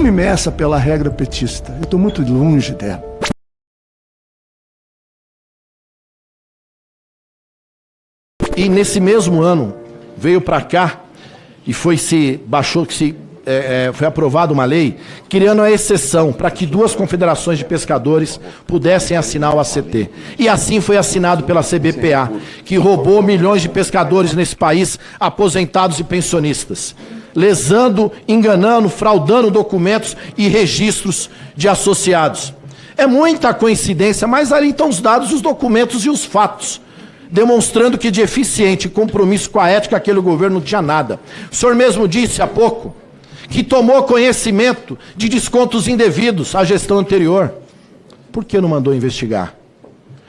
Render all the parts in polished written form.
me meça pela regra petista. Eu estou muito longe dela. E nesse mesmo ano veio para cá e foi aprovada uma lei criando a exceção para que 2 confederações de pescadores pudessem assinar o ACT. E assim foi assinado pela CBPA, que roubou milhões de pescadores nesse país, aposentados e pensionistas, lesando, enganando, fraudando documentos e registros de associados. É muita coincidência, mas ali estão os dados, os documentos e os fatos, demonstrando que de eficiente compromisso com a ética aquele governo não tinha nada. O senhor mesmo disse há pouco que tomou conhecimento de descontos indevidos à gestão anterior. Por que não mandou investigar?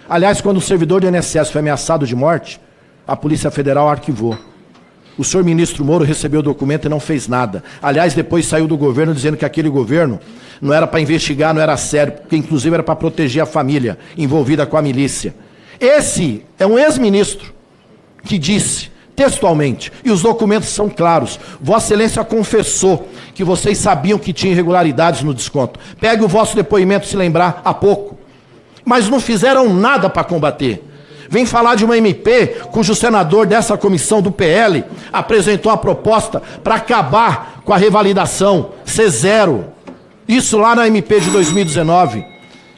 Aliás, quando o servidor do INSS foi ameaçado de morte, a Polícia Federal arquivou. O senhor ministro Moro recebeu o documento e não fez nada. Aliás, depois saiu do governo dizendo que aquele governo não era para investigar, não era sério, porque inclusive era para proteger a família envolvida com a milícia. Esse é um ex-ministro que disse textualmente, e os documentos são claros, Vossa Excelência confessou que vocês sabiam que tinha irregularidades no desconto. Pegue o vosso depoimento, se lembrar, há pouco. Mas não fizeram nada para combater. Vem falar de uma MP cujo senador dessa comissão do PL apresentou a proposta para acabar com a revalidação, ser zero. Isso lá na MP de 2019.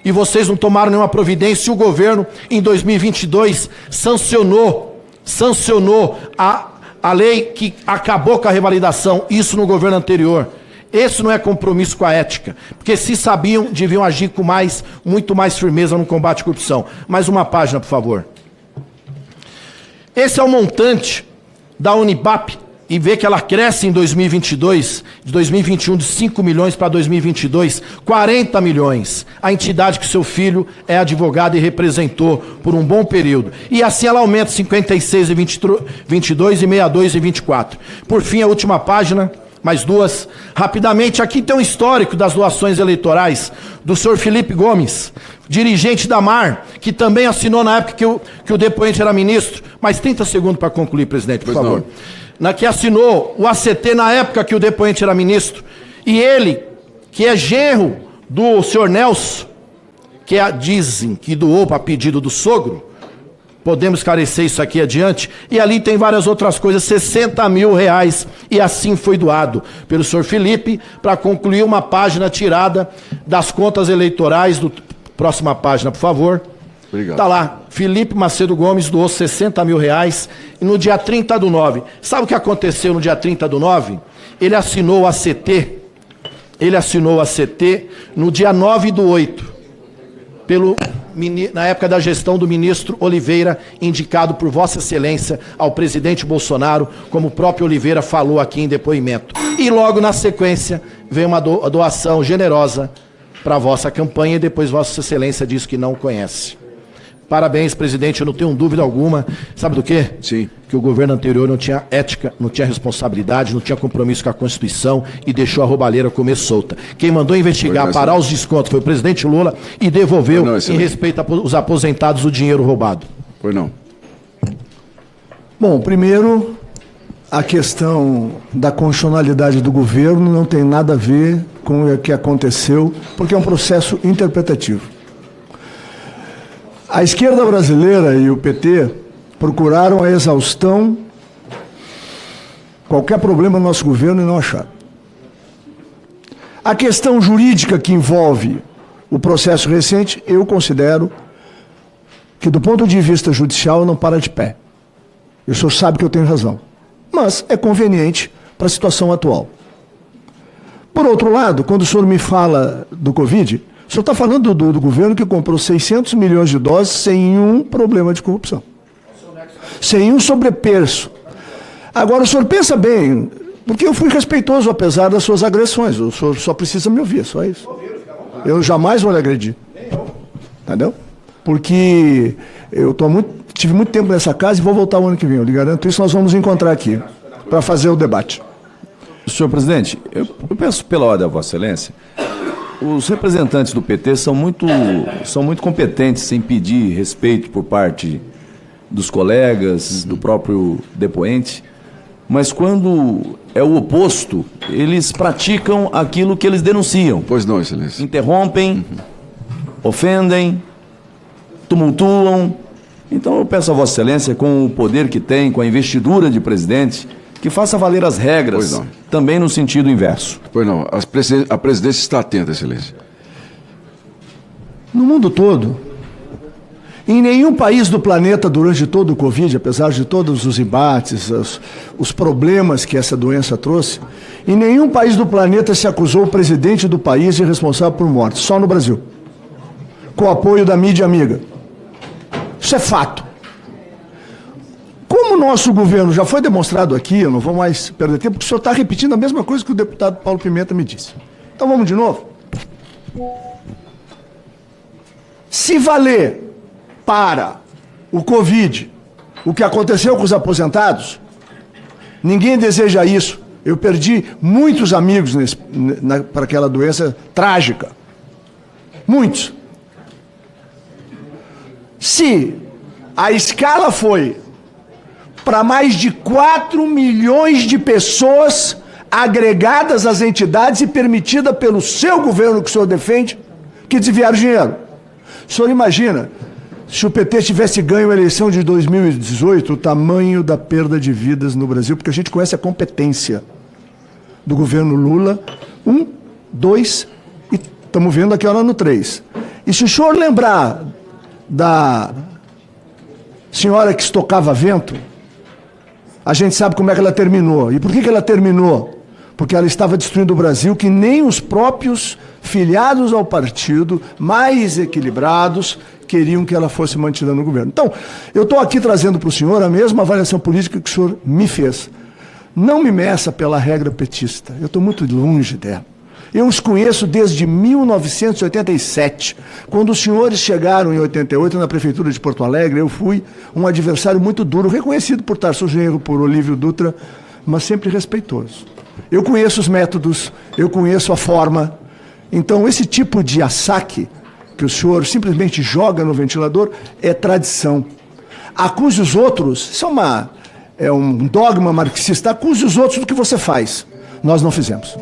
E vocês não tomaram nenhuma providência e o governo, em 2022, sancionou a lei que acabou com a revalidação, isso no governo anterior. Esse não é compromisso com a ética, porque se sabiam, deviam agir com muito mais firmeza no combate à corrupção. Mais uma página, por favor. Esse é o montante da Unibap, e vê que ela cresce em 2022, de 2021 de 5 milhões para 2022, 40 milhões. A entidade que seu filho é advogado e representou por um bom período. E assim ela aumenta 56 e 22 e 62 e 24. Por fim, a última página, mais 2. Rapidamente, aqui tem um histórico das doações eleitorais do senhor Felipe Gomes, dirigente da MAR, que também assinou na época que o depoente era ministro. Mais 30 segundos para concluir, presidente, por favor. Que assinou o ACT na época que o depoente era ministro, e ele, que é genro do senhor Nelson, que dizem que doou para pedido do sogro, podemos esclarecer isso aqui adiante, e ali tem várias outras coisas, 60 mil reais, e assim foi doado pelo senhor Felipe, para concluir uma página tirada das contas eleitorais, próxima página, por favor. Obrigado. Está lá, Felipe Macedo Gomes doou 60 mil reais e no dia 30/9. Sabe o que aconteceu no dia 30/9? Ele assinou o ACT no dia 9/8, na época da gestão do ministro Oliveira, indicado por Vossa Excelência ao presidente Bolsonaro, como o próprio Oliveira falou aqui em depoimento. E logo na sequência veio uma doação generosa para a vossa campanha e depois Vossa Excelência disse que não conhece. Parabéns, presidente, eu não tenho dúvida alguma. Sabe do quê? Sim. Que o governo anterior não tinha ética, não tinha responsabilidade, não tinha compromisso com a Constituição e deixou a roubalheira comer solta. Quem mandou investigar, parar os descontos foi o presidente Lula e devolveu, em respeito aos aposentados, o dinheiro roubado. Pois não. Bom, primeiro, a questão da constitucionalidade do governo não tem nada a ver com o que aconteceu, porque é um processo interpretativo. A esquerda brasileira e o PT procuraram a exaustão qualquer problema no nosso governo e não acharam. A questão jurídica que envolve o processo recente, eu considero que, do ponto de vista judicial, não para de pé. O senhor sabe que eu tenho razão. Mas é conveniente para a situação atual. Por outro lado, quando o senhor me fala do Covid, o senhor está falando do governo que comprou 600 milhões de doses sem um problema de corrupção. Sem um sobrepreço. Agora, o senhor pensa bem, porque eu fui respeitoso apesar das suas agressões. O senhor só precisa me ouvir, só isso. Eu jamais vou lhe agredir. Entendeu? Porque eu tive muito tempo nessa casa e vou voltar o ano que vem. Eu lhe garanto isso, nós vamos encontrar aqui para fazer o debate. Senhor presidente, eu peço pela ordem a Vossa Excelência. Os representantes do PT são muito competentes em pedir respeito por parte dos colegas, do próprio depoente. mas quando é o oposto, eles praticam aquilo que eles denunciam. Pois não, Excelência. Interrompem, ofendem, tumultuam. Então eu peço a Vossa Excelência, com o poder que tem, com a investidura de presidente, que faça valer as regras, também no sentido inverso. Pois não, a presidência está atenta, Excelência. No mundo todo, em nenhum país do planeta durante todo o Covid, apesar de todos os embates, os problemas que essa doença trouxe, em nenhum país do planeta se acusou o presidente do país de responsável por morte, só no Brasil, com o apoio da mídia amiga. Isso é fato. Como o nosso governo já foi demonstrado aqui, eu não vou mais perder tempo, porque o senhor está repetindo a mesma coisa que o deputado Paulo Pimenta me disse. Então vamos de novo? Se valer para o Covid o que aconteceu com os aposentados, ninguém deseja isso. Eu perdi muitos amigos para aquela doença trágica. Muitos. Se a escala foi para mais de 4 milhões de pessoas agregadas às entidades e permitida pelo seu governo que o senhor defende, que desviaram dinheiro. O senhor imagina, se o PT tivesse ganho a eleição de 2018, o tamanho da perda de vidas no Brasil, porque a gente conhece a competência do governo Lula, 1, 2, e estamos vendo aqui agora no 3. E se o senhor lembrar da senhora que estocava vento, a gente sabe como é que ela terminou. E por que ela terminou? Porque ela estava destruindo o Brasil, que nem os próprios filiados ao partido, mais equilibrados, queriam que ela fosse mantida no governo. Então, eu estou aqui trazendo para o senhor a mesma avaliação política que o senhor me fez. Não me meça pela regra petista, eu estou muito longe dela. Eu os conheço desde 1987. Quando os senhores chegaram em 88 na Prefeitura de Porto Alegre, eu fui um adversário muito duro, reconhecido por Tarso Genro, por Olívio Dutra, mas sempre respeitoso. Eu conheço os métodos, eu conheço a forma. Então, esse tipo de assaque que o senhor simplesmente joga no ventilador é tradição. Acuse os outros, isso é um dogma marxista, acuse os outros do que você faz. Nós não fizemos.